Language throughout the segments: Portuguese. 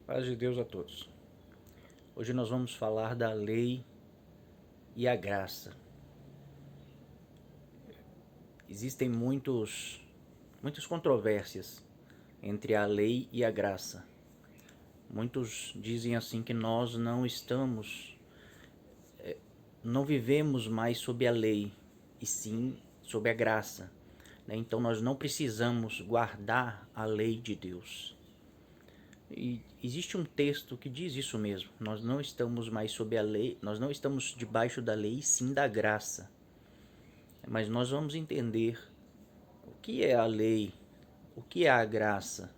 Paz de Deus a todos. Hoje nós vamos falar da lei e a graça. Existem muitas controvérsias entre a lei e a graça. Muitos dizem assim que nós não vivemos mais sob a lei, e sim sob a graça. Então nós não precisamos guardar a lei de Deus. E existe um texto que diz isso mesmo. Nós não estamos mais sob a lei, nós não estamos debaixo da lei, sim da graça. Mas nós vamos entender o que é a lei, o que é a graça.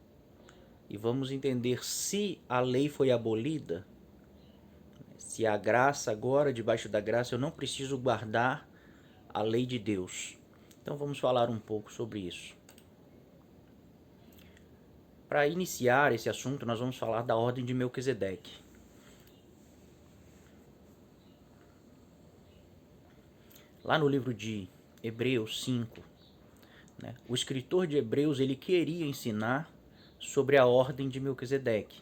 E vamos entender se a lei foi abolida, se a graça agora, debaixo da graça, eu não preciso guardar a lei de Deus. Então vamos falar um pouco sobre isso. Para iniciar esse assunto, nós vamos falar da ordem de Melquisedeque. Lá no livro de Hebreus 5, o escritor de Hebreus ele queria ensinar sobre a ordem de Melquisedeque.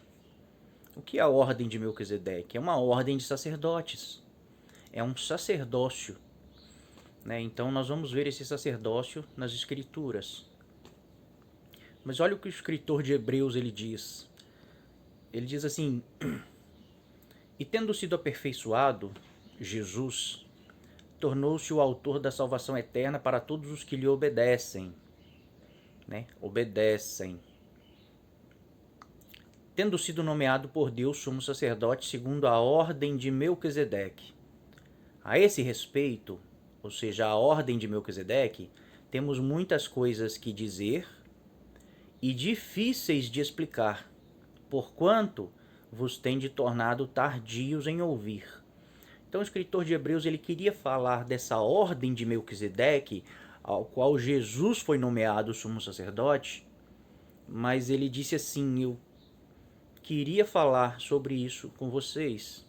O que é a ordem de Melquisedeque? É uma ordem de sacerdotes. É um sacerdócio. Então nós vamos ver esse sacerdócio nas escrituras. Mas olha o que o escritor de Hebreus ele diz. Ele diz assim: e tendo sido aperfeiçoado, Jesus tornou-se o autor da salvação eterna para todos os que lhe obedecem. Obedecem. Tendo sido nomeado por Deus sumo sacerdote segundo a ordem de Melquisedeque. A esse respeito, ou seja, a ordem de Melquisedeque, temos muitas coisas que dizer e difíceis de explicar, porquanto vos tende tornado tardios em ouvir. Então o escritor de Hebreus ele queria falar dessa ordem de Melquisedeque, ao qual Jesus foi nomeado sumo sacerdote, mas ele disse assim: eu queria falar sobre isso com vocês,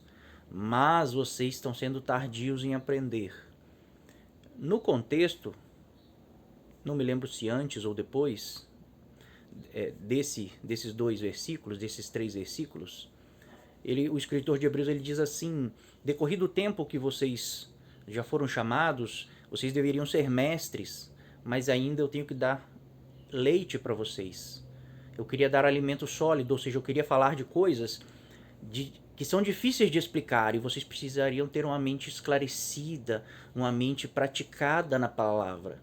mas vocês estão sendo tardios em aprender. No contexto, não me lembro se antes ou depois desses dois versículos, desses 3 versículos, o escritor de Hebreus ele diz assim: decorrido o tempo que vocês já foram chamados, vocês deveriam ser mestres, mas ainda eu tenho que dar leite para vocês. Eu queria dar alimento sólido, ou seja, eu queria falar de coisas que são difíceis de explicar e vocês precisariam ter uma mente esclarecida, uma mente praticada na palavra.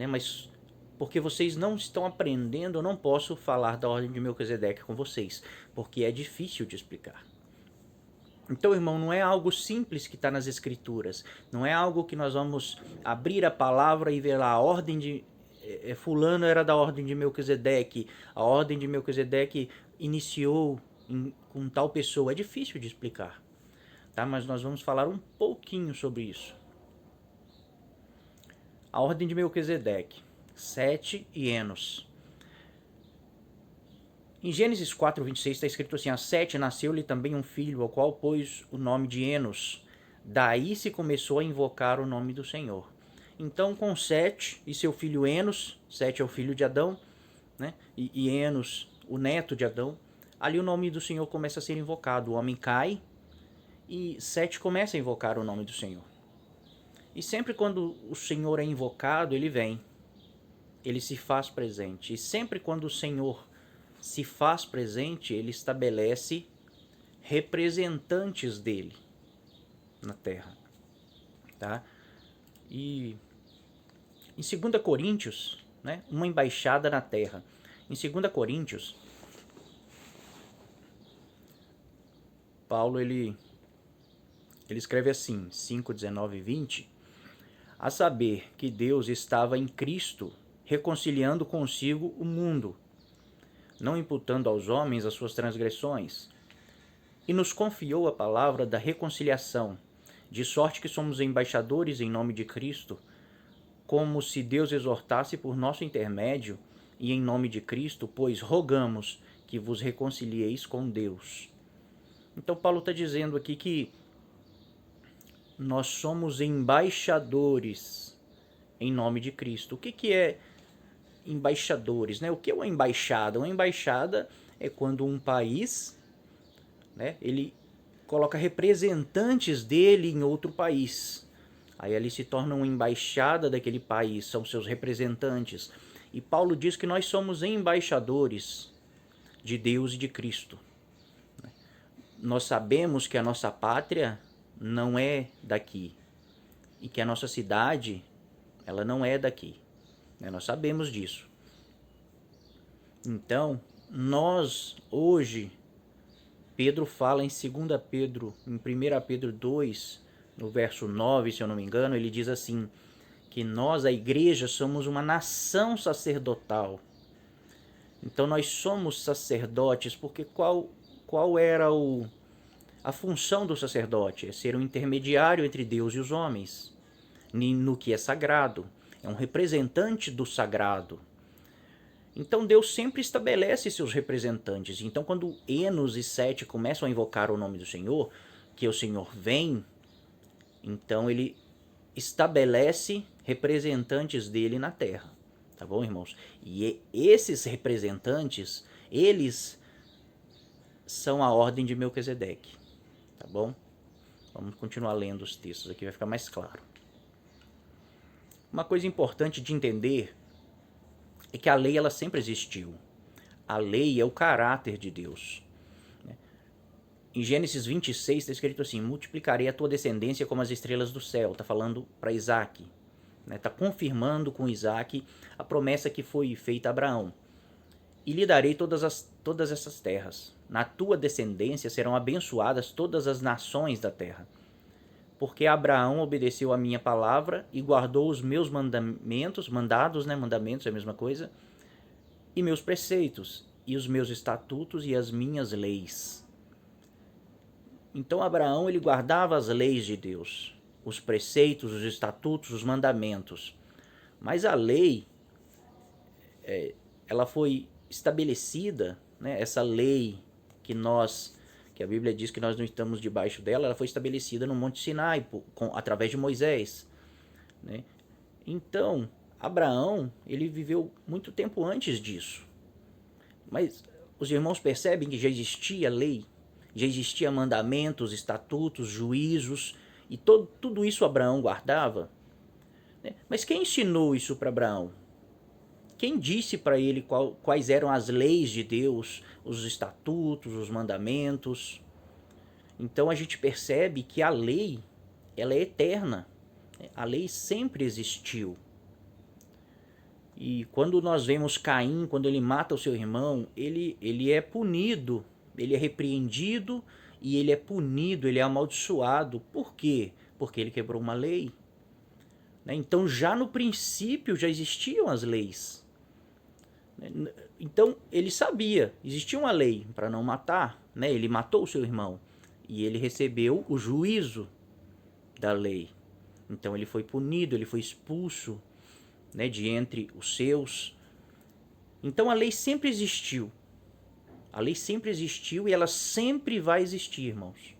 Mas porque vocês não estão aprendendo, eu não posso falar da ordem de Melquisedeque com vocês, porque é difícil de explicar. Então, irmão, não é algo simples que está nas escrituras, não é algo que nós vamos abrir a palavra e ver lá a ordem de fulano era da ordem de Melquisedeque, a ordem de Melquisedeque iniciou com tal pessoa. É difícil de explicar, tá? Mas nós vamos falar um pouquinho sobre isso. A ordem de Melquisedeque, Sete e Enos. Em Gênesis 4:26 está escrito assim: a Sete nasceu-lhe também um filho, ao qual pôs o nome de Enos. Daí se começou a invocar o nome do Senhor. Então, com Sete e seu filho Enos, Sete é o filho de Adão, e Enos, o neto de Adão, ali o nome do Senhor começa a ser invocado. O homem cai e Sete começa a invocar o nome do Senhor. E sempre quando o Senhor é invocado, ele vem. Ele se faz presente. E sempre quando o Senhor se faz presente, ele estabelece representantes dele na terra. Tá? E em 2 Coríntios, uma embaixada na terra. Em 2 Coríntios, Paulo ele escreve assim, 5, 19 e 20, a saber que Deus estava em Cristo reconciliando consigo o mundo, não imputando aos homens as suas transgressões, e nos confiou a palavra da reconciliação, de sorte que somos embaixadores em nome de Cristo, como se Deus exortasse por nosso intermédio, e em nome de Cristo, pois rogamos que vos reconcilieis com Deus. Então Paulo está dizendo aqui que nós somos embaixadores em nome de Cristo. O que é embaixadores? O que é uma embaixada? Uma embaixada é quando um país né? Ele coloca representantes dele em outro país. Aí ali se torna uma embaixada daquele país, são seus representantes. E Paulo diz que nós somos embaixadores de Deus e de Cristo. Nós sabemos que a nossa pátria não é daqui e que a nossa cidade, ela não é daqui. Nós sabemos disso. Então, nós hoje, Pedro fala em 2 Pedro, em 1 Pedro 2, no verso 9, se eu não me engano, ele diz assim, que nós, a igreja, somos uma nação sacerdotal. Então nós somos sacerdotes, porque qual era a função do sacerdote? É ser um intermediário entre Deus e os homens, no que é sagrado. É um representante do sagrado. Então Deus sempre estabelece seus representantes. Então quando Enos e Sete começam a invocar o nome do Senhor, que o Senhor vem, então ele estabelece representantes dele na terra. Tá bom, irmãos? E esses representantes, eles são a ordem de Melquisedeque. Tá bom? Vamos continuar lendo os textos aqui, vai ficar mais claro. Uma coisa importante de entender é que a lei ela sempre existiu. A lei é o caráter de Deus. Em Gênesis 26 está escrito assim, multiplicarei a tua descendência como as estrelas do céu. Está falando para Isaac. Está confirmando com Isaac a promessa que foi feita a Abraão. E lhe darei todas essas terras. Na tua descendência serão abençoadas todas as nações da terra. Porque Abraão obedeceu a minha palavra e guardou os meus mandamentos, mandamentos é a mesma coisa, e meus preceitos, e os meus estatutos e as minhas leis. Então Abraão ele guardava as leis de Deus, os preceitos, os estatutos, os mandamentos. Mas a lei, ela foi estabelecida, né, essa lei que a Bíblia diz que nós não estamos debaixo dela, ela foi estabelecida no Monte Sinai, através de Moisés. Né? Então, Abraão, ele viveu muito tempo antes disso. Mas os irmãos percebem que já existia lei, já existia mandamentos, estatutos, juízos, e tudo isso Abraão guardava. Né? Mas quem ensinou isso para Abraão? Quem disse para ele quais eram as leis de Deus, os estatutos, os mandamentos? Então a gente percebe que a lei, ela é eterna. A lei sempre existiu. E quando nós vemos Caim, quando ele mata o seu irmão, ele é punido, ele é repreendido e ele é punido, ele é amaldiçoado. Por quê? Porque ele quebrou uma lei. Então já no princípio já existiam as leis. Então ele sabia, existia uma lei para não matar, né? Ele matou o seu irmão e ele recebeu o juízo da lei. Então ele foi punido, ele foi expulso, né, de entre os seus. Então a lei sempre existiu. A lei sempre existiu e ela sempre vai existir, irmãos.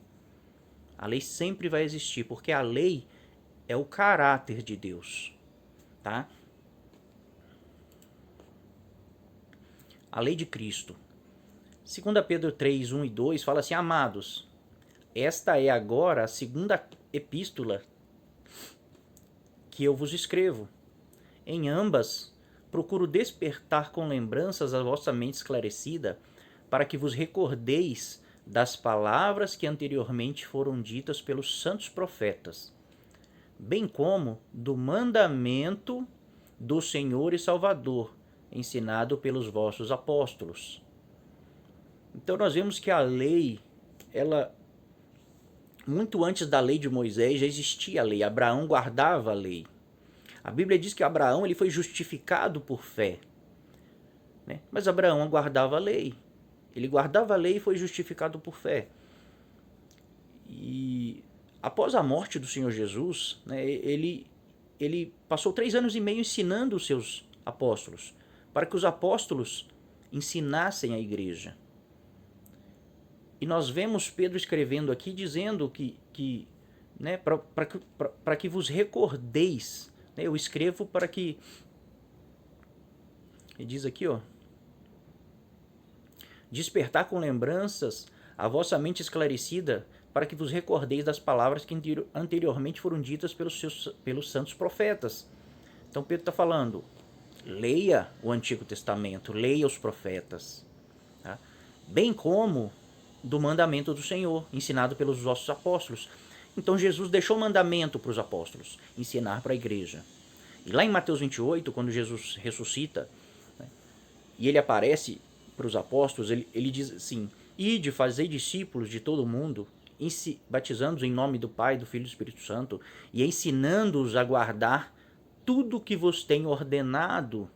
A lei sempre vai existir, porque a lei é o caráter de Deus, tá? A lei de Cristo. 2 Pedro 3, 1 e 2 fala assim, amados, esta é agora a segunda epístola que eu vos escrevo. Em ambas, procuro despertar com lembranças a vossa mente esclarecida, para que vos recordeis das palavras que anteriormente foram ditas pelos santos profetas, bem como do mandamento do Senhor e Salvador, ensinado pelos vossos apóstolos. Então nós vemos que a lei, ela, muito antes da lei de Moisés, já existia a lei. Abraão guardava a lei. A Bíblia diz que Abraão ele foi justificado por fé. Né? Mas Abraão guardava a lei. Ele guardava a lei e foi justificado por fé. E após a morte do Senhor Jesus, né, ele passou 3 anos e meio ensinando os seus apóstolos, para que os apóstolos ensinassem a igreja. E nós vemos Pedro escrevendo aqui, dizendo que né, para que vos recordeis. Né, eu escrevo para que... Ele diz aqui, ó, despertar com lembranças a vossa mente esclarecida, para que vos recordeis das palavras que anteriormente foram ditas pelos santos profetas. Então Pedro está falando, leia o Antigo Testamento, leia os profetas, tá? Bem como do mandamento do Senhor, ensinado pelos vossos apóstolos. Então Jesus deixou o mandamento para os apóstolos, ensinar para a igreja. E lá em Mateus 28, quando Jesus ressuscita, né, e ele aparece para os apóstolos, ele diz assim, ide, fazei discípulos de todo mundo, batizando-os em nome do Pai, do Filho e do Espírito Santo, e ensinando-os a guardar tudo que vos tenho ordenado.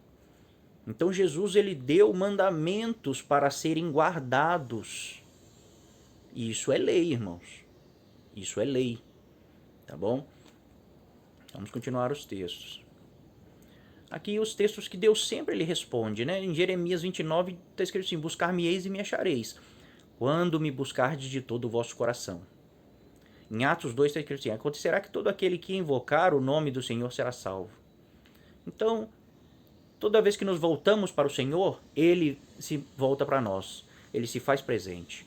Então Jesus ele deu mandamentos para serem guardados. E isso é lei, irmãos. Isso é lei. Tá bom? Vamos continuar os textos. Aqui os textos que Deus sempre lhe responde, né? Em Jeremias 29 está escrito assim, buscar-me-eis e me achareis, quando me buscardes de todo o vosso coração. Em Atos 2 está escrito assim, acontecerá que todo aquele que invocar o nome do Senhor será salvo. Então, toda vez que nos voltamos para o Senhor, Ele se volta para nós, Ele se faz presente.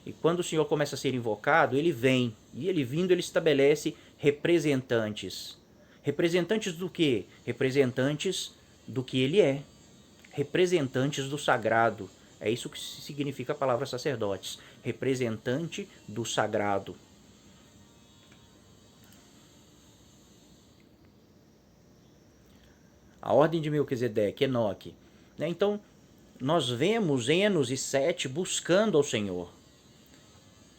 E quando o Senhor começa a ser invocado, Ele vem, e Ele vindo, Ele estabelece representantes. Representantes do quê? Representantes do que Ele é. Representantes do sagrado. É isso que significa a palavra sacerdotes. Representante do sagrado. A ordem de Melquisedeque, Enoque. Então, nós vemos Enos e Sete buscando ao Senhor.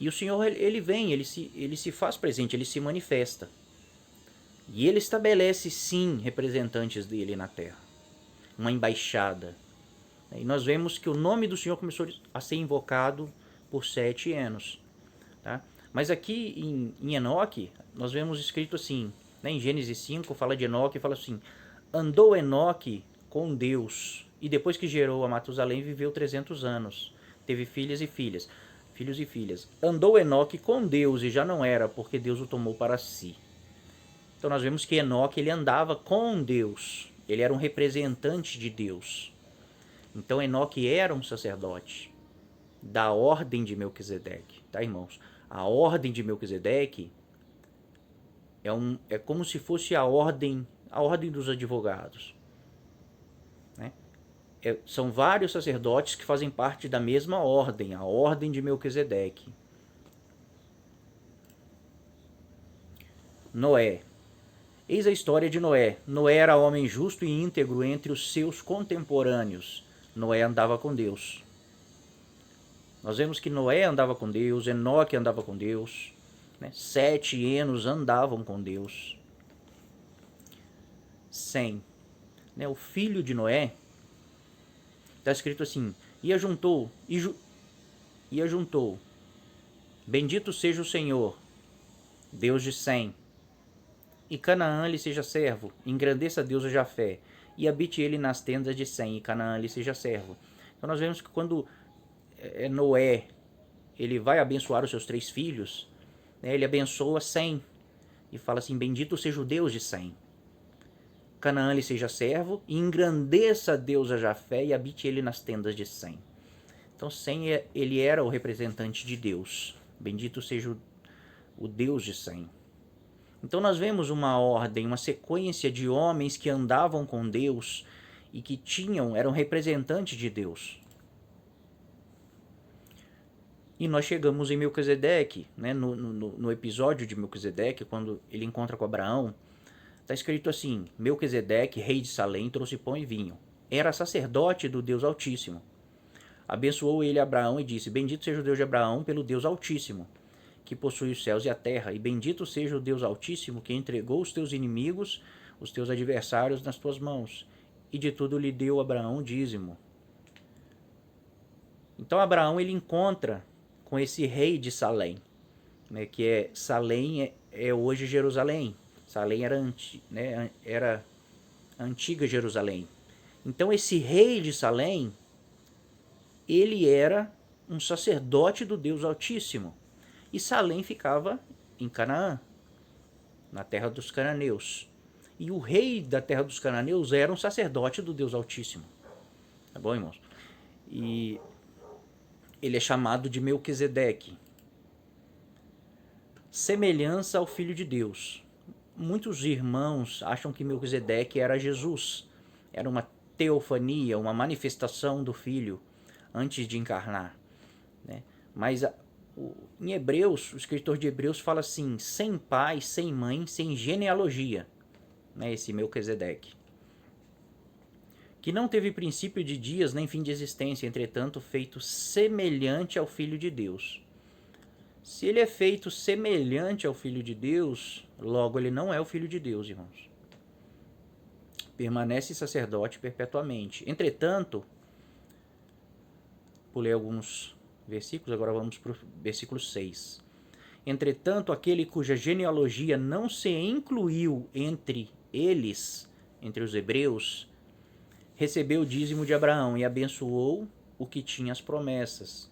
E o Senhor, ele vem, ele se faz presente, ele se manifesta. E ele estabelece, sim, representantes dele na terra. Uma embaixada. E nós vemos que o nome do Senhor começou a ser invocado por Sete e Enos. Tá? Mas aqui em Enoque, nós vemos escrito assim, né, em Gênesis 5, fala de Enoque, fala assim, andou Enoque com Deus, e depois que gerou a Matusalém, viveu 300 anos. Teve filhos e filhas. Andou Enoque com Deus, e já não era, porque Deus o tomou para si. Então nós vemos que Enoque ele andava com Deus. Ele era um representante de Deus. Então Enoque era um sacerdote da ordem de Melquisedeque. Tá, irmãos? A ordem de Melquisedeque é como se fosse a ordem dos advogados. Né? São vários sacerdotes que fazem parte da mesma ordem, a ordem de Melquisedeque. Noé. Eis a história de Noé. Noé era homem justo e íntegro entre os seus contemporâneos. Noé andava com Deus. Nós vemos que Noé andava com Deus, Enoque andava com Deus, né? Sete e Enos andavam com Deus. Sem, né? O filho de Noé, está escrito assim, e ajuntou, bendito seja o Senhor, Deus de Sem, e Canaã lhe seja servo, engrandeça Deus a Jafé, e habite ele nas tendas de Sem, e Canaã lhe seja servo. Então nós vemos que quando Noé ele vai abençoar os seus 3 filhos, né, ele abençoa Sem, e fala assim, bendito seja o Deus de Sem. Canaã lhe seja servo, e engrandeça Deus a Jafé, e habite ele nas tendas de Sem. Então Sem ele era o representante de Deus. Bendito seja o Deus de Sem. Então nós vemos uma ordem, uma sequência de homens que andavam com Deus e que eram representantes de Deus. E nós chegamos em Melquisedeque, né, no episódio de Melquisedeque, quando ele encontra com Abraão, está escrito assim, Melquisedeque, rei de Salém, trouxe pão e vinho. Era sacerdote do Deus Altíssimo. Abençoou ele Abraão e disse, bendito seja o Deus de Abraão pelo Deus Altíssimo, que possui os céus e a terra, e bendito seja o Deus Altíssimo, que entregou os teus inimigos, os teus adversários nas tuas mãos, e de tudo lhe deu Abraão dízimo. Então Abraão ele encontra com esse rei de Salém, né, que Salém é hoje Jerusalém. Salém era a antiga Jerusalém. Então esse rei de Salém, ele era um sacerdote do Deus Altíssimo. E Salém ficava em Canaã, na terra dos cananeus. E o rei da terra dos cananeus era um sacerdote do Deus Altíssimo. Tá bom, irmãos? E ele é chamado de Melquisedeque. Semelhança ao Filho de Deus. Muitos irmãos acham que Melquisedeque era Jesus. Era uma teofania, uma manifestação do Filho antes de encarnar, né? Mas em Hebreus, o escritor de Hebreus fala assim, sem pai, sem mãe, sem genealogia, né? Esse Melquisedeque. Que não teve princípio de dias nem fim de existência, entretanto feito semelhante ao Filho de Deus. Se ele é feito semelhante ao Filho de Deus, logo ele não é o Filho de Deus, irmãos. Permanece sacerdote perpetuamente. Entretanto, pulei alguns versículos, agora vamos para o versículo 6. Entretanto, aquele cuja genealogia não se incluiu entre eles, entre os hebreus, recebeu o dízimo de Abraão e abençoou o que tinha as promessas.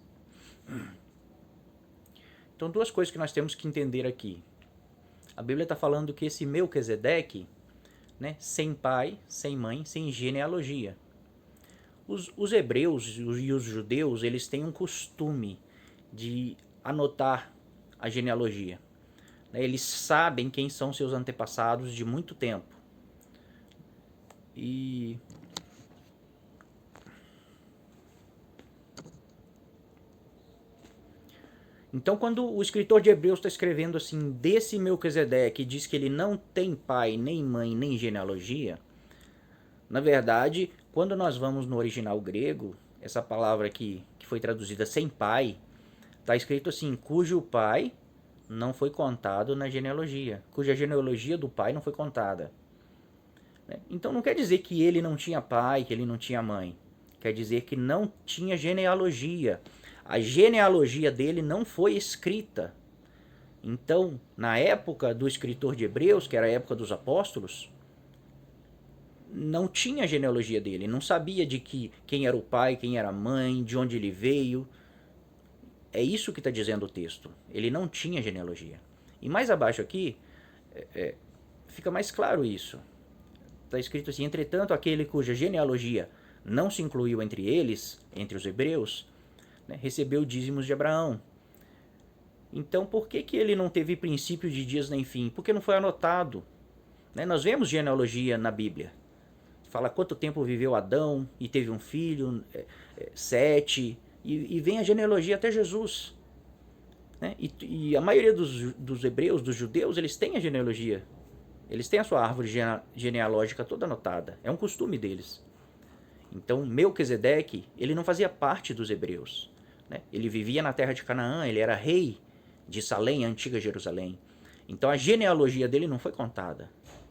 Então, duas coisas que nós temos que entender aqui. A Bíblia está falando que esse Melquisedeque, né, sem pai, sem mãe, sem genealogia. Os hebreus e os judeus, eles têm um costume de anotar a genealogia. Eles sabem quem são seus antepassados de muito tempo. Então, quando o escritor de Hebreus está escrevendo assim, desse Melquisedeque, diz que ele não tem pai, nem mãe, nem genealogia, na verdade, quando nós vamos no original grego, essa palavra que foi traduzida sem pai, está escrito assim, cujo pai não foi contado na genealogia, cuja genealogia do pai não foi contada. Então não quer dizer que ele não tinha pai, que ele não tinha mãe. Quer dizer que não tinha genealogia. A genealogia dele não foi escrita. Então, na época do escritor de Hebreus, que era a época dos apóstolos, não tinha a genealogia dele, não sabia de quem era o pai, quem era a mãe, de onde ele veio. É isso que está dizendo o texto. Ele não tinha genealogia. E mais abaixo aqui, fica mais claro isso. Está escrito assim, entretanto, aquele cuja genealogia não se incluiu entre eles, entre os hebreus, né, recebeu dízimos de Abraão. Então, por que ele não teve princípio de dias nem fim? Porque não foi anotado. Né? Nós vemos genealogia na Bíblia. Fala quanto tempo viveu Adão e teve um filho, 7, e vem a genealogia até Jesus. Né? E a maioria dos hebreus, dos judeus, eles têm a genealogia. Eles têm a sua árvore genealógica toda anotada. É um costume deles. Então, Melquisedeque, ele não fazia parte dos hebreus. Né? Ele vivia na terra de Canaã, ele era rei de Salém, a antiga Jerusalém. Então, a genealogia dele não foi contada.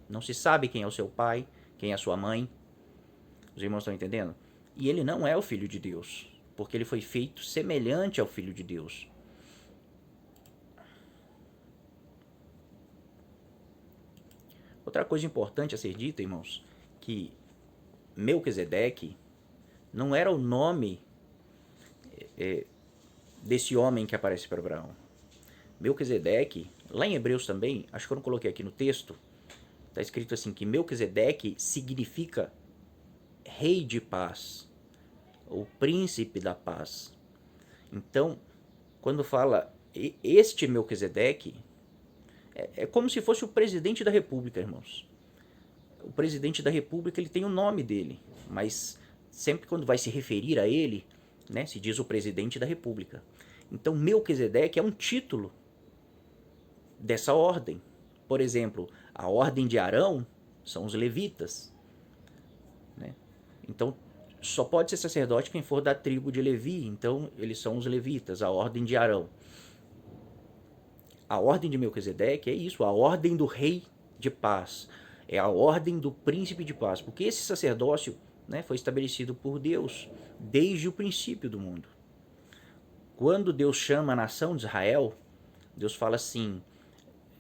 Não se sabe quem é o seu pai, quem é a sua mãe. Os irmãos estão entendendo? E ele não é o Filho de Deus, porque ele foi feito semelhante ao Filho de Deus. Outra coisa importante a ser dita, irmãos, que Melquisedeque não era o nome desse homem que aparece para Abraão. Melquisedeque, lá em Hebreus também, acho que eu não coloquei aqui no texto, está escrito assim, que Melquisedeque significa rei de paz, ou príncipe da paz. Então, quando fala este Melquisedeque, é como se fosse o presidente da república, irmãos. O presidente da república, ele tem o nome dele, mas sempre quando vai se referir a ele, né, se diz o presidente da república. Então, Melquisedeque é um título dessa ordem. Por exemplo, a ordem de Arão são os levitas. Né? Então, só pode ser sacerdote quem for da tribo de Levi, então eles são os levitas, a ordem de Arão. A ordem de Melquisedeque é isso, a ordem do rei de paz, é a ordem do príncipe de paz, porque esse sacerdócio, né, foi estabelecido por Deus desde o princípio do mundo. Quando Deus chama a nação de Israel, Deus fala assim,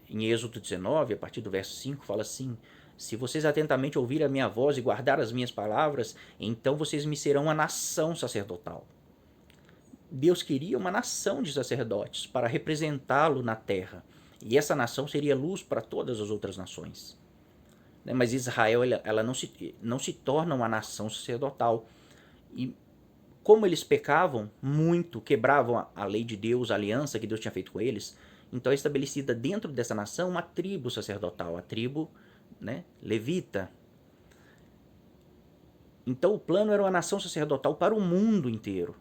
em Êxodo 19, a partir do verso 5, fala assim, se vocês atentamente ouvirem a minha voz e guardar as minhas palavras, então vocês me serão uma nação sacerdotal. Deus queria uma nação de sacerdotes para representá-lo na terra. E essa nação seria luz para todas as outras nações. Mas Israel ela não se torna uma nação sacerdotal. E como eles pecavam muito, quebravam a lei de Deus, a aliança que Deus tinha feito com eles, então é estabelecida dentro dessa nação uma tribo sacerdotal, a tribo, né, levita. Então o plano era uma nação sacerdotal para o mundo inteiro.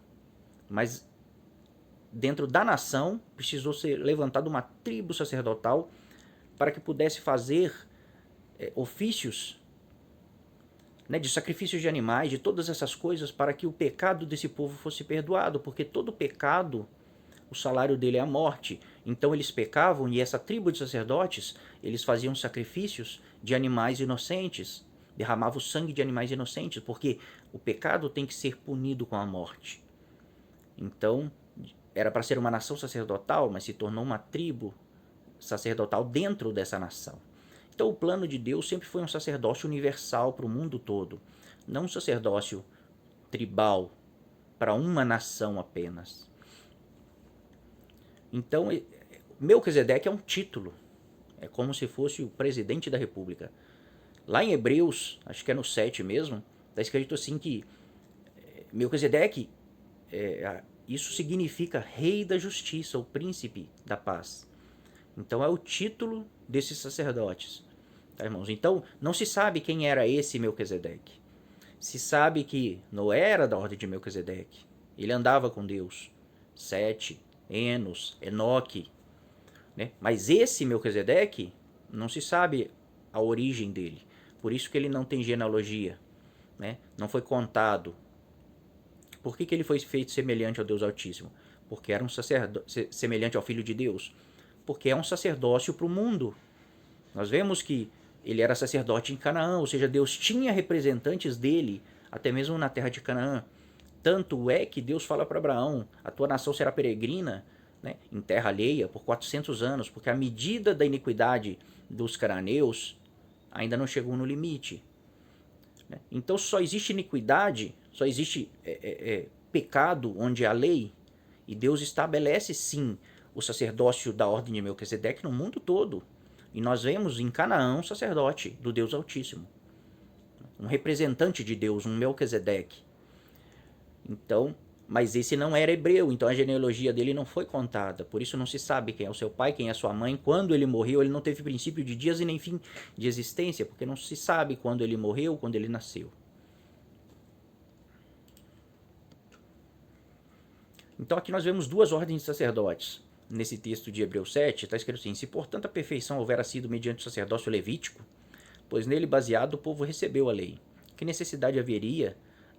Mas dentro da nação precisou ser levantada uma tribo sacerdotal para que pudesse fazer ofícios, né, de sacrifícios de animais, de todas essas coisas, para que o pecado desse povo fosse perdoado, porque todo pecado, o salário dele é a morte. Então eles pecavam e essa tribo de sacerdotes, eles faziam sacrifícios de animais inocentes, derramavam o sangue de animais inocentes, porque o pecado tem que ser punido com a morte. Então, era para ser uma nação sacerdotal, mas se tornou uma tribo sacerdotal dentro dessa nação. Então, o plano de Deus sempre foi um sacerdócio universal para o mundo todo, não um sacerdócio tribal para uma nação apenas. Então, Melquisedeque é um título, é como se fosse o presidente da república. Lá em Hebreus, acho que é no 7 mesmo, está escrito assim que Melquisedeque, isso significa rei da justiça, o príncipe da paz. Então é o título desses sacerdotes, tá, irmãos? Então não se sabe quem era esse Melquisedeque. Se sabe que Noé era da ordem de Melquisedeque. Ele andava com Deus. Sete, Enos, Enoque, né? Mas esse Melquisedeque não se sabe a origem dele. Por isso que ele não tem genealogia, né? Não foi contado. Por que ele foi feito semelhante ao Deus Altíssimo? Porque era um sacerdote semelhante ao Filho de Deus. Porque é um sacerdócio para o mundo. Nós vemos que ele era sacerdote em Canaã, ou seja, Deus tinha representantes dele, até mesmo na terra de Canaã. Tanto é que Deus fala para Abraão, a tua nação será peregrina, né, em terra alheia por 400 anos, porque a medida da iniquidade dos cananeus ainda não chegou no limite. Né? Então só existe iniquidade, só existe pecado onde há lei, e Deus estabelece sim o sacerdócio da ordem de Melquisedeque no mundo todo. E nós vemos em Canaã um sacerdote do Deus Altíssimo, um representante de Deus, um Melquisedeque. Então, mas esse não era hebreu, então a genealogia dele não foi contada. Por isso não se sabe quem é o seu pai, quem é a sua mãe. Quando ele morreu, ele não teve princípio de dias e nem fim de existência, porque não se sabe quando ele morreu, quando ele nasceu. Então aqui nós vemos duas ordens de sacerdotes. Nesse texto de Hebreus 7, está escrito assim: se portanto a perfeição houvera sido mediante o sacerdócio levítico, pois nele baseado o povo recebeu a lei, que necessidade haveria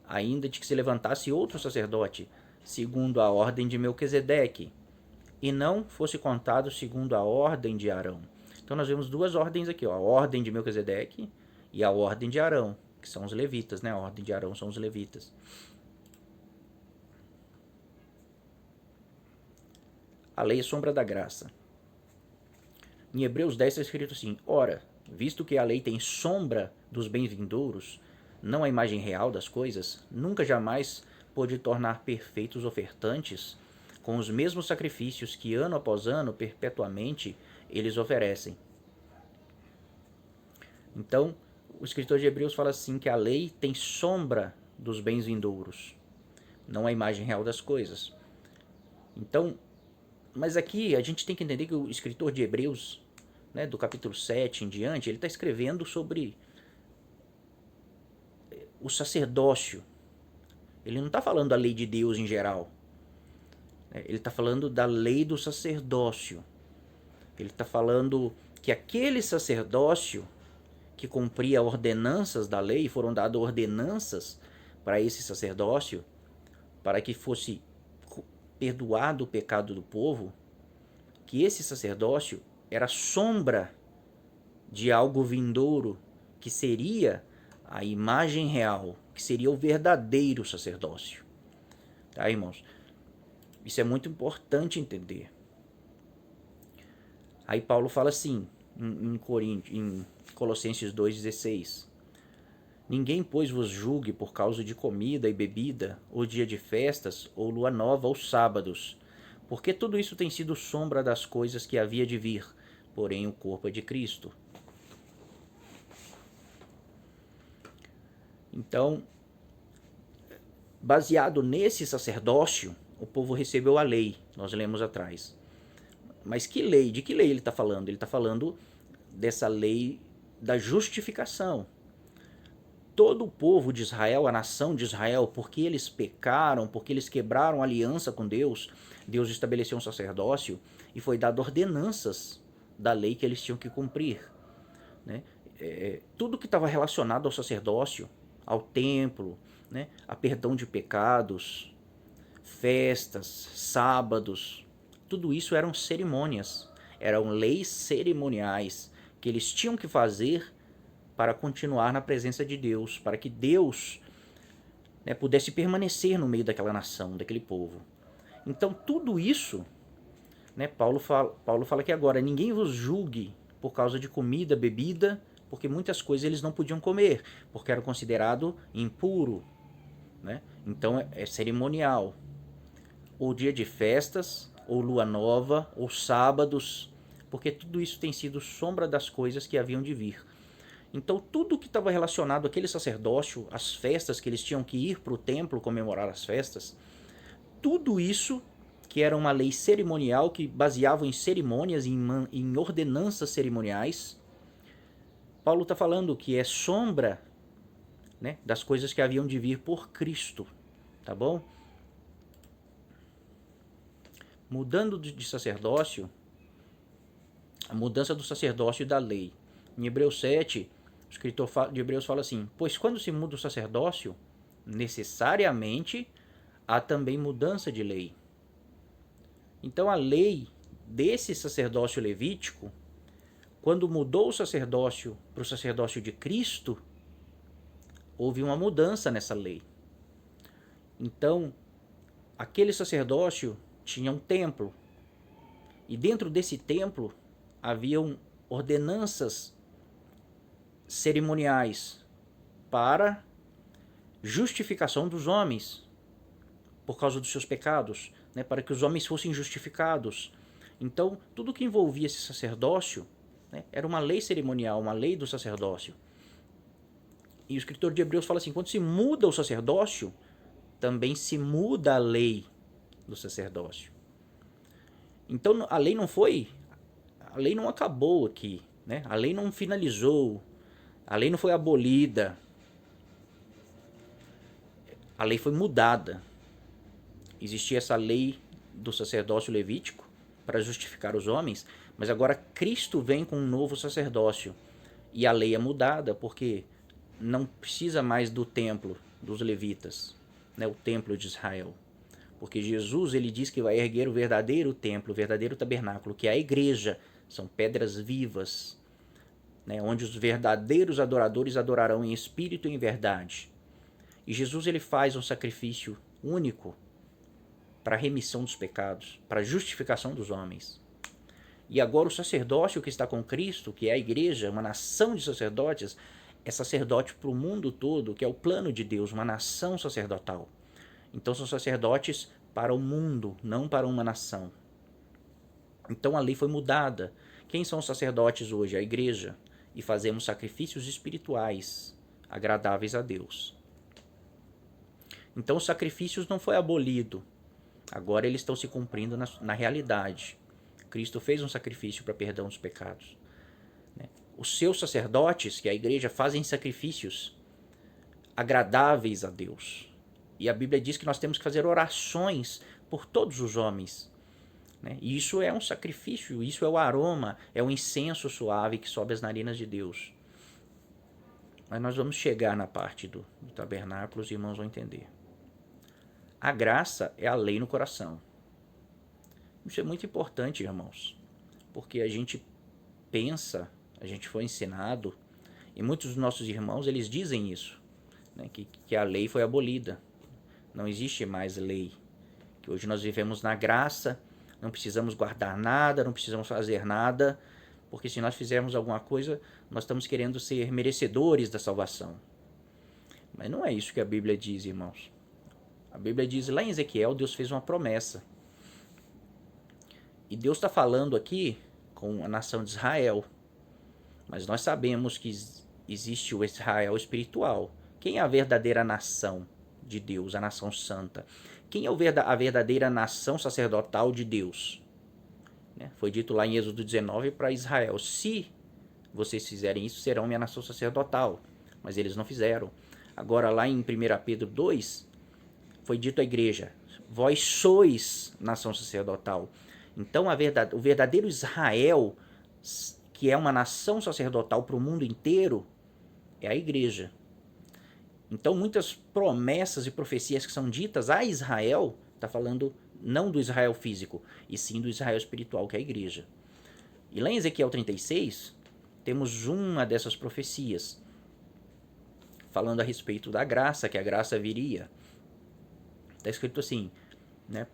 ainda de que se levantasse outro sacerdote, segundo a ordem de Melquisedeque, e não fosse contado segundo a ordem de Arão. Então nós vemos duas ordens aqui, ó, a ordem de Melquisedeque e a ordem de Arão, que são os levitas, né? A ordem de Arão são os levitas. A lei é sombra da graça. Em Hebreus 10 está escrito assim: ora, visto que a lei tem sombra dos bens vindouros, não a imagem real das coisas, nunca jamais pôde tornar perfeitos ofertantes com os mesmos sacrifícios que ano após ano, perpetuamente, eles oferecem. Então, o escritor de Hebreus fala assim que a lei tem sombra dos bens vindouros, não a imagem real das coisas. Então, mas aqui a gente tem que entender que o escritor de Hebreus, né, do capítulo 7 em diante, ele está escrevendo sobre o sacerdócio. Ele não está falando da lei de Deus em geral. Ele está falando da lei do sacerdócio. Ele está falando que aquele sacerdócio que cumpria ordenanças da lei, foram dadas ordenanças para esse sacerdócio, para que fosse perdoado o pecado do povo, que esse sacerdócio era sombra de algo vindouro, que seria a imagem real, que seria o verdadeiro sacerdócio. Tá, irmãos? Isso é muito importante entender. Aí Paulo fala assim, em Colossenses 2,16: ninguém, pois, vos julgue por causa de comida e bebida, ou dia de festas, ou lua nova, ou sábados, porque tudo isso tem sido sombra das coisas que havia de vir, porém o corpo é de Cristo. Então, baseado nesse sacerdócio, o povo recebeu a lei, nós lemos atrás. Mas que lei? De que lei ele está falando? Ele está falando dessa lei da justificação. Todo o povo de Israel, a nação de Israel, porque eles pecaram, porque eles quebraram a aliança com Deus, Deus estabeleceu um sacerdócio e foi dado ordenanças da lei que eles tinham que cumprir. Né? Tudo que estava relacionado ao sacerdócio, ao templo, né? A perdão de pecados, festas, sábados, tudo isso eram cerimônias, eram leis cerimoniais que eles tinham que fazer para continuar na presença de Deus, para que Deus, né, pudesse permanecer no meio daquela nação, daquele povo. Então tudo isso, né, Paulo fala que agora ninguém vos julgue por causa de comida, bebida, porque muitas coisas eles não podiam comer, porque era considerado impuro. Né? Então é cerimonial. Ou dia de festas, ou lua nova, ou sábados, porque tudo isso tem sido sombra das coisas que haviam de vir. Então tudo que estava relacionado àquele sacerdócio, as festas que eles tinham que ir para o templo comemorar as festas, tudo isso que era uma lei cerimonial, que baseava em cerimônias, em ordenanças cerimoniais, Paulo está falando que é sombra, né, das coisas que haviam de vir por Cristo, tá bom? Mudando de sacerdócio, a mudança do sacerdócio e da lei. Em Hebreus 7, o escritor de Hebreus fala assim: pois quando se muda o sacerdócio, necessariamente há também mudança de lei. Então a lei desse sacerdócio levítico, quando mudou o sacerdócio para o sacerdócio de Cristo, houve uma mudança nessa lei. Então, aquele sacerdócio tinha um templo, e dentro desse templo haviam ordenanças cerimoniais para justificação dos homens por causa dos seus pecados, né, para que os homens fossem justificados. Então, tudo que envolvia esse sacerdócio, né, era uma lei cerimonial, uma lei do sacerdócio. E o escritor de Hebreus fala assim: quando se muda o sacerdócio, também se muda a lei do sacerdócio. Então a lei não acabou aqui, né? A lei não finalizou, a lei não foi abolida, a lei foi mudada. Existia essa lei do sacerdócio levítico para justificar os homens, mas agora Cristo vem com um novo sacerdócio e a lei é mudada, porque não precisa mais do templo dos levitas, né? O templo de Israel. Porque Jesus, ele diz que vai erguer o verdadeiro templo, o verdadeiro tabernáculo, que é a igreja. São pedras vivas, né, onde os verdadeiros adoradores adorarão em espírito e em verdade. E Jesus, ele faz um sacrifício único para a remissão dos pecados, para a justificação dos homens. E agora o sacerdócio que está com Cristo, que é a igreja, uma nação de sacerdotes, é sacerdote para o mundo todo, que é o plano de Deus, uma nação sacerdotal. Então são sacerdotes para o mundo, não para uma nação. Então a lei foi mudada. Quem são os sacerdotes hoje? A igreja. E fazemos sacrifícios espirituais agradáveis a Deus. Então os sacrifícios não foi abolido. Agora eles estão se cumprindo na realidade. Cristo fez um sacrifício para perdão dos pecados. Os seus sacerdotes, que é a igreja, fazem sacrifícios agradáveis a Deus. E a Bíblia diz que nós temos que fazer orações por todos os homens. Né? E isso é um sacrifício, isso é o aroma, é o incenso suave que sobe às narinas de Deus. Mas nós vamos chegar na parte do tabernáculo, os irmãos vão entender. A graça é a lei no coração. Isso é muito importante, irmãos, porque a gente pensa, a gente foi ensinado, e muitos dos nossos irmãos, eles dizem isso, né? que a lei foi abolida. Não existe mais lei. Que hoje nós vivemos na graça, não precisamos guardar nada, não precisamos fazer nada, porque se nós fizermos alguma coisa, nós estamos querendo ser merecedores da salvação. Mas não é isso que a Bíblia diz, irmãos. A Bíblia diz, lá em Ezequiel, Deus fez uma promessa. E Deus está falando aqui com a nação de Israel. Mas nós sabemos que existe o Israel espiritual. Quem é a verdadeira nação de Deus, a nação santa. Quem é a verdadeira nação sacerdotal de Deus? Foi dito lá em Êxodo 19 para Israel: se vocês fizerem isso, serão minha nação sacerdotal. Mas eles não fizeram. Agora lá em 1 Pedro 2, foi dito à igreja: vós sois nação sacerdotal. Então o verdadeiro Israel, que é uma nação sacerdotal para o mundo inteiro, é a igreja. Então muitas promessas e profecias que são ditas a Israel, está falando não do Israel físico, e sim do Israel espiritual, que é a igreja. E lá em Ezequiel 36, temos uma dessas profecias, falando a respeito da graça, que a graça viria. Está escrito assim,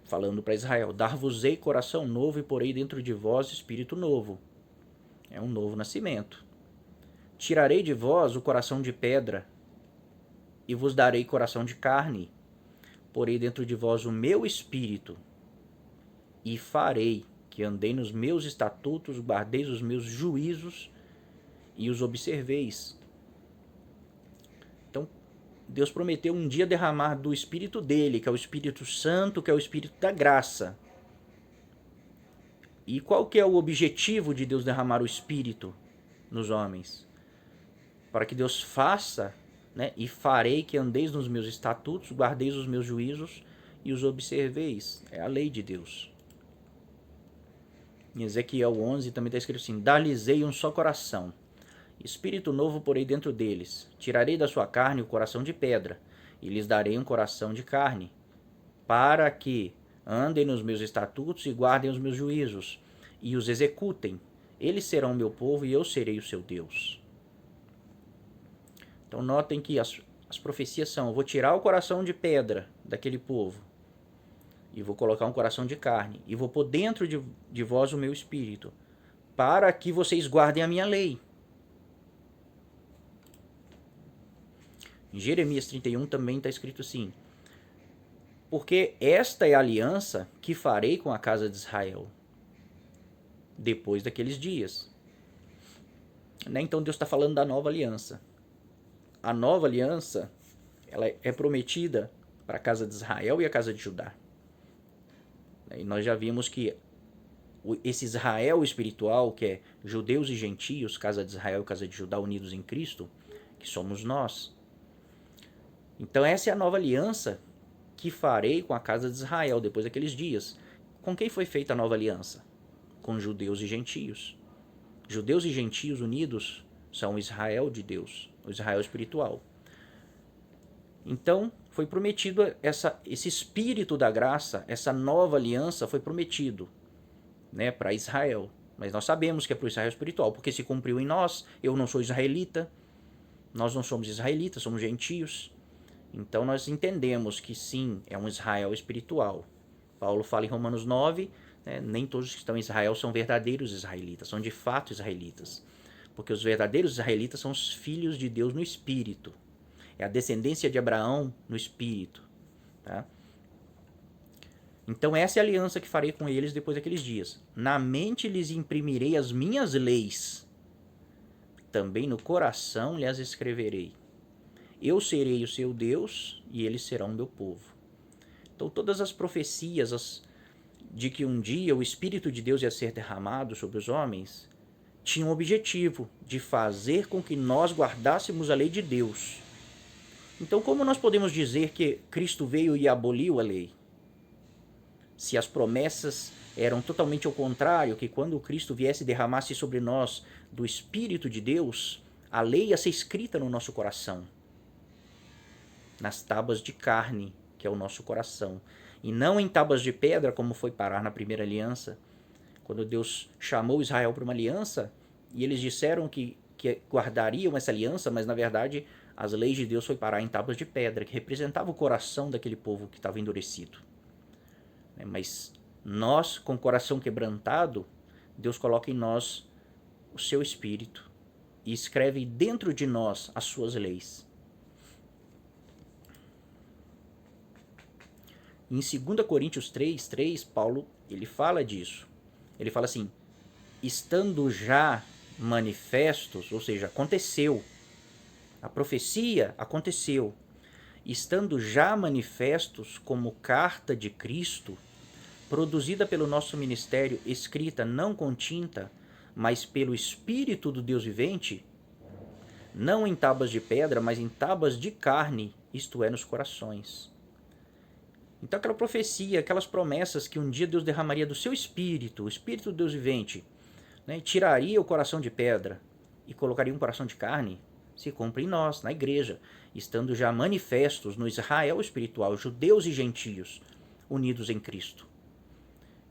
falando para Israel: dar-vos-ei coração novo e porei dentro de vós espírito novo. É um novo nascimento. Tirarei de vós o coração de pedra e vos darei coração de carne. Porei dentro de vós o meu espírito e farei que andei nos meus estatutos, guardeis os meus juízos e os observeis. Então, Deus prometeu um dia derramar do Espírito dele, que é o Espírito Santo, que é o Espírito da graça. E qual que é o objetivo de Deus derramar o Espírito nos homens? Para que Deus faça, e farei que andeis nos meus estatutos, guardeis os meus juízos e os observeis. É a lei de Deus. Em Ezequiel 11 também está escrito assim: dar-lhes-ei um só coração, espírito novo porei dentro deles. Tirarei da sua carne o coração de pedra, e lhes darei um coração de carne, para que andem nos meus estatutos e guardem os meus juízos, e os executem. Eles serão o meu povo e eu serei o seu Deus. Então notem que as profecias são: eu vou tirar o coração de pedra daquele povo, e vou colocar um coração de carne, e vou pôr dentro de vós o meu espírito, para que vocês guardem a minha lei. Em Jeremias 31 também está escrito assim: porque esta é a aliança que farei com a casa de Israel depois daqueles dias. Então Deus está falando da nova aliança. A nova aliança, ela é prometida para a casa de Israel e a casa de Judá. E nós já vimos que esse Israel espiritual, que é judeus e gentios, casa de Israel e casa de Judá unidos em Cristo, que somos nós. Então essa é a nova aliança que farei com a casa de Israel depois daqueles dias. Com quem foi feita a nova aliança? Com judeus e gentios. Judeus e gentios unidos são o Israel de Deus, o Israel espiritual. Então foi prometido esse espírito da graça, essa nova aliança foi prometido, para Israel. Mas nós sabemos que é para o Israel espiritual, porque se cumpriu em nós. Eu não sou israelita, nós não somos israelitas, somos gentios. Então nós entendemos que sim, é um Israel espiritual. Paulo fala em Romanos 9, nem todos que estão em Israel são verdadeiros israelitas, são de fato israelitas. Porque os verdadeiros israelitas são os filhos de Deus no espírito. É a descendência de Abraão no espírito. Tá? Então essa é a aliança que farei com eles depois daqueles dias. Na mente lhes imprimirei as minhas leis, também no coração lhes escreverei. Eu serei o seu Deus e eles serão o meu povo. Então todas as profecias de que um dia o Espírito de Deus ia ser derramado sobre os homens tinham o objetivo de fazer com que nós guardássemos a lei de Deus. Então como nós podemos dizer que Cristo veio e aboliu a lei? Se as promessas eram totalmente ao contrário, que quando Cristo viesse e derramasse sobre nós do Espírito de Deus, a lei ia ser escrita no nosso coração, nas tábuas de carne, que é o nosso coração, e não em tábuas de pedra, como foi parar na primeira aliança, quando Deus chamou Israel para uma aliança, e eles disseram que guardariam essa aliança, mas na verdade as leis de Deus foi parar em tábuas de pedra, que representava o coração daquele povo que estava endurecido. Mas nós, com o coração quebrantado, Deus coloca em nós o seu Espírito e escreve dentro de nós as suas leis. Em 2 Coríntios 3, Paulo ele fala disso. Ele fala assim: estando já manifestos, ou seja, aconteceu. A profecia aconteceu. estando já manifestos como carta de Cristo, produzida pelo nosso ministério, escrita não com tinta, mas pelo Espírito do Deus vivente, não em tábuas de pedra, mas em tábuas de carne, isto é, nos corações. Então aquela profecia, aquelas promessas que um dia Deus derramaria do seu Espírito, o Espírito do Deus vivente, né, tiraria o coração de pedra e colocaria um coração de carne, se cumpre em nós, na igreja, estando já manifestos no Israel espiritual, judeus e gentios, unidos em Cristo.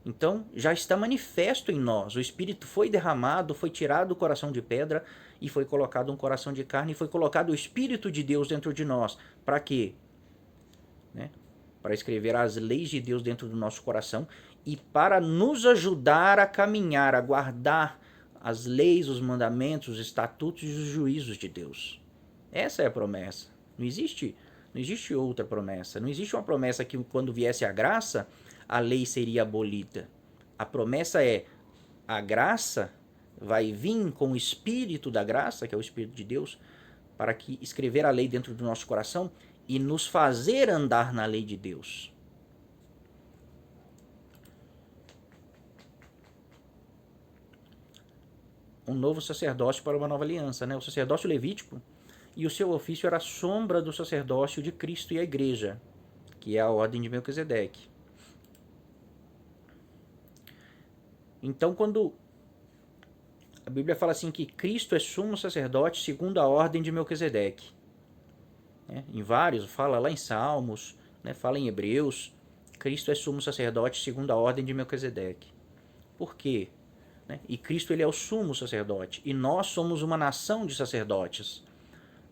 Então, já está manifesto em nós. O Espírito foi derramado, foi tirado o coração de pedra e foi colocado um coração de carne e foi colocado o Espírito de Deus dentro de nós. Para quê? Né? Para escrever as leis de Deus dentro do nosso coração e para nos ajudar a caminhar, a guardar as leis, os mandamentos, os estatutos e os juízos de Deus. Essa é a promessa. Não existe outra promessa. Não existe uma promessa que quando viesse a graça, a lei seria abolida. A promessa é: a graça vai vir com o Espírito da graça, que é o Espírito de Deus, para que escrever a lei dentro do nosso coração e nos fazer andar na lei de Deus. Um novo sacerdócio para uma nova aliança, né? O sacerdócio levítico, e o seu ofício era a sombra do sacerdócio de Cristo e a igreja, que é a ordem de Melquisedeque. Então, quando a Bíblia fala assim que Cristo é sumo sacerdote segundo a ordem de Melquisedeque, né? Em vários, fala lá em Salmos, né? Fala em Hebreus, Cristo é sumo sacerdote segundo a ordem de Melquisedeque. Por quê? Né? E Cristo, ele é o sumo sacerdote, e nós somos uma nação de sacerdotes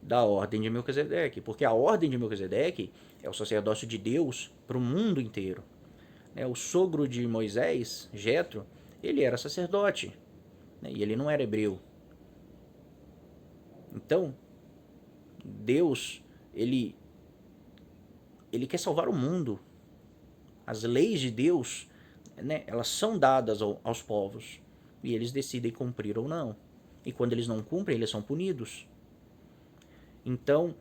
da ordem de Melquisedeque, porque a ordem de Melquisedeque é o sacerdócio de Deus para o mundo inteiro. O sogro de Moisés, Jetro, ele era sacerdote, né? E ele não era hebreu. Então, Deus, ele quer salvar o mundo. As leis de Deus, né, elas são dadas aos povos, e eles decidem cumprir ou não. E quando eles não cumprem, eles são punidos. Então,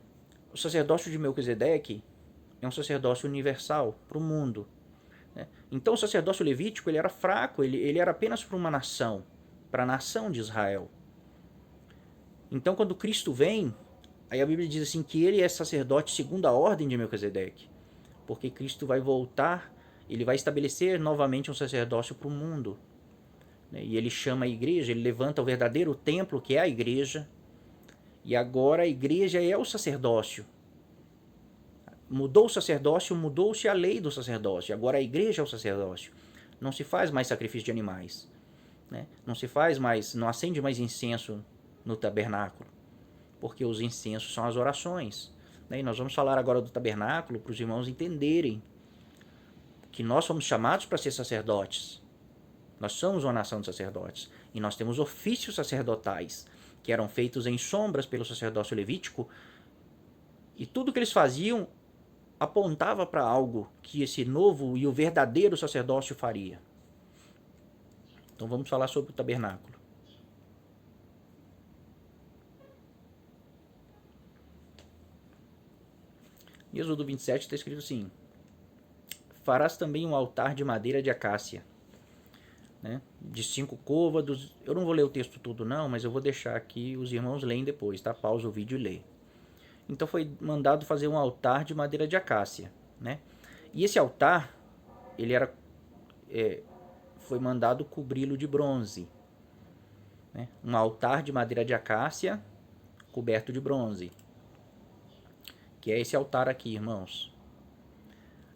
o sacerdócio de Melquisedeque é um sacerdócio universal para o mundo. Então o sacerdócio levítico, ele era fraco, ele era apenas para uma nação, para a nação de Israel. Então quando Cristo vem, aí a Bíblia diz assim que ele é sacerdote segundo a ordem de Melquisedeque, porque Cristo vai voltar, ele vai estabelecer novamente um sacerdócio para o mundo. E ele chama a igreja, ele levanta o verdadeiro templo, que é a igreja, e agora a igreja é o sacerdócio. Mudou o sacerdócio, mudou-se a lei do sacerdócio. Agora a igreja é o sacerdócio. Não se faz mais sacrifício de animais, né? Não se faz mais, não acende mais incenso no tabernáculo, porque os incensos são as orações, né? E nós vamos falar agora do tabernáculo para os irmãos entenderem que nós somos chamados para ser sacerdotes. Nós somos uma nação de sacerdotes e nós temos ofícios sacerdotais que eram feitos em sombras pelo sacerdócio levítico, e tudo que eles faziam apontava para algo que esse novo e o verdadeiro sacerdócio faria. Então vamos falar sobre o tabernáculo. Em Êxodo 27 está escrito assim: farás também um altar de madeira de acácia, né, de 5 côvados. Eu não vou ler o texto todo não, mas eu vou deixar aqui, os irmãos leem depois, tá? Pausa o vídeo e lê. Então foi mandado fazer um altar de madeira de acácia, né? E esse altar, ele era, foi mandado cobri-lo de bronze, né? Um altar de madeira de acácia coberto de bronze, que é esse altar aqui, irmãos.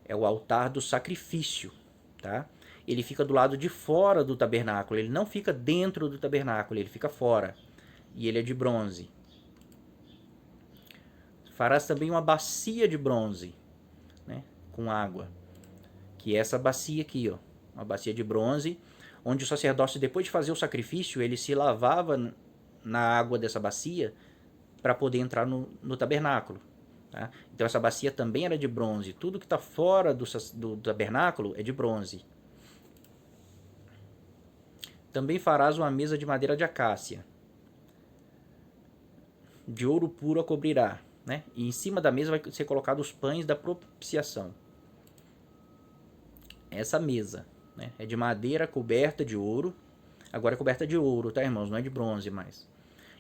É o altar do sacrifício, tá? Ele fica do lado de fora do tabernáculo, ele não fica dentro do tabernáculo, ele fica fora, e ele é de bronze. Farás também uma bacia de bronze, né, com água, que é essa bacia aqui, ó, uma bacia de bronze, onde o sacerdote, depois de fazer o sacrifício, ele se lavava na água dessa bacia para poder entrar no tabernáculo. Tá? Então essa bacia também era de bronze. Tudo que está fora do tabernáculo é de bronze. Também farás uma mesa de madeira de acácia. De ouro puro a cobrirá. né? E em cima da mesa vai ser colocado os pães da propiciação. Essa mesa, né, é de madeira coberta de ouro. Agora é coberta de ouro, tá, irmãos? Não é de bronze mais.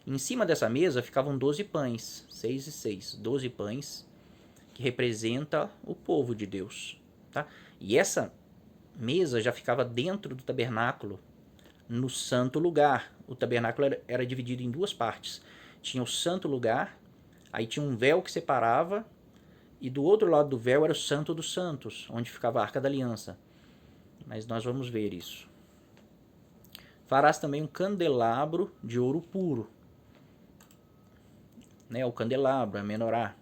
Em cima dessa mesa ficavam 12 pães, 6 e 6, 12 pães, que representa o povo de Deus, tá? E essa mesa já ficava dentro do tabernáculo, no santo lugar. O tabernáculo era dividido em duas partes. Tinha o santo lugar, aí tinha um véu que separava, e do outro lado do véu era o santo dos santos, onde ficava a arca da aliança. Mas nós vamos ver isso. Farás também um candelabro de ouro puro, né? O candelabro, a menorá,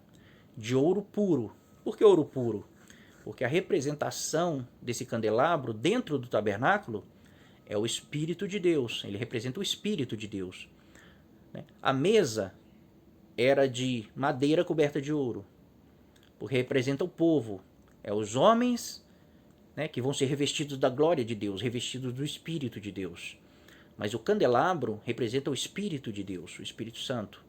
de ouro puro. Por que ouro puro? Porque a representação desse candelabro dentro do tabernáculo é o Espírito de Deus. Ele representa o Espírito de Deus, né? A mesa era de madeira coberta de ouro, porque representa o povo. É os homens, né, que vão ser revestidos da glória de Deus, revestidos do Espírito de Deus. Mas o candelabro representa o Espírito de Deus, o Espírito Santo.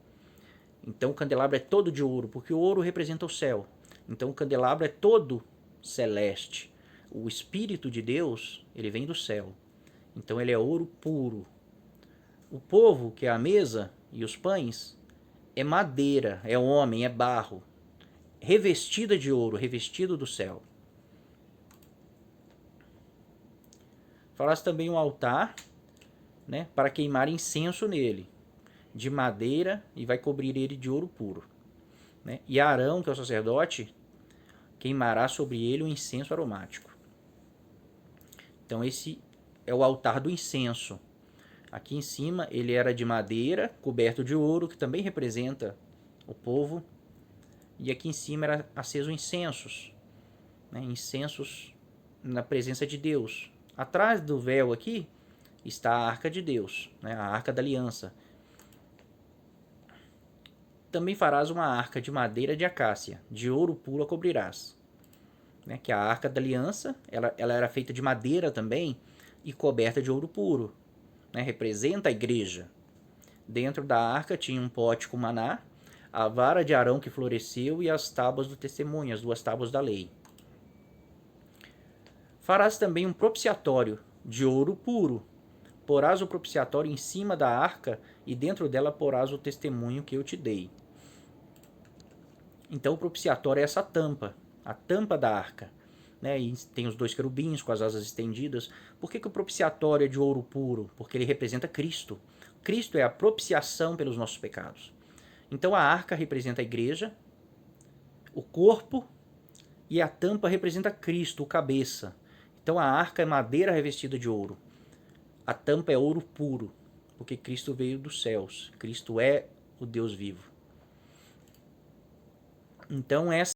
Então o candelabro é todo de ouro, porque o ouro representa o céu. Então o candelabro é todo celeste. O Espírito de Deus, ele vem do céu. Então ele é ouro puro. O povo, que é a mesa e os pães, é madeira, é homem, é barro, revestida de ouro, revestido do céu. Farás também um altar, né, para queimar incenso nele, de madeira, e vai cobrir ele de ouro puro, né? E Arão, que é o sacerdote, queimará sobre ele um incenso aromático. Então esse é o altar do incenso. Aqui em cima ele era de madeira, coberto de ouro, que também representa o povo. E aqui em cima era aceso incensos, né? Incensos na presença de Deus. Atrás do véu aqui está a arca de Deus, né? A arca da aliança. Também farás uma arca de madeira de acácia, de ouro puro a cobrirás, né? Que a arca da aliança, ela era feita de madeira também e coberta de ouro puro, né? Representa a igreja. Dentro da arca tinha um pote com maná, a vara de Arão que floresceu e as tábuas do testemunho, as 2 tábuas da lei. Farás também um propiciatório de ouro puro. Porás o propiciatório em cima da arca e dentro dela porás o testemunho que eu te dei. Então o propiciatório é essa tampa, a tampa da arca, né? E tem os 2 querubins com as asas estendidas. Por que o propiciatório é de ouro puro? Porque ele representa Cristo. Cristo é a propiciação pelos nossos pecados. Então a arca representa a igreja, o corpo, e a tampa representa Cristo, o cabeça. Então a arca é madeira revestida de ouro. A tampa é ouro puro, porque Cristo veio dos céus. Cristo é o Deus vivo. Então essa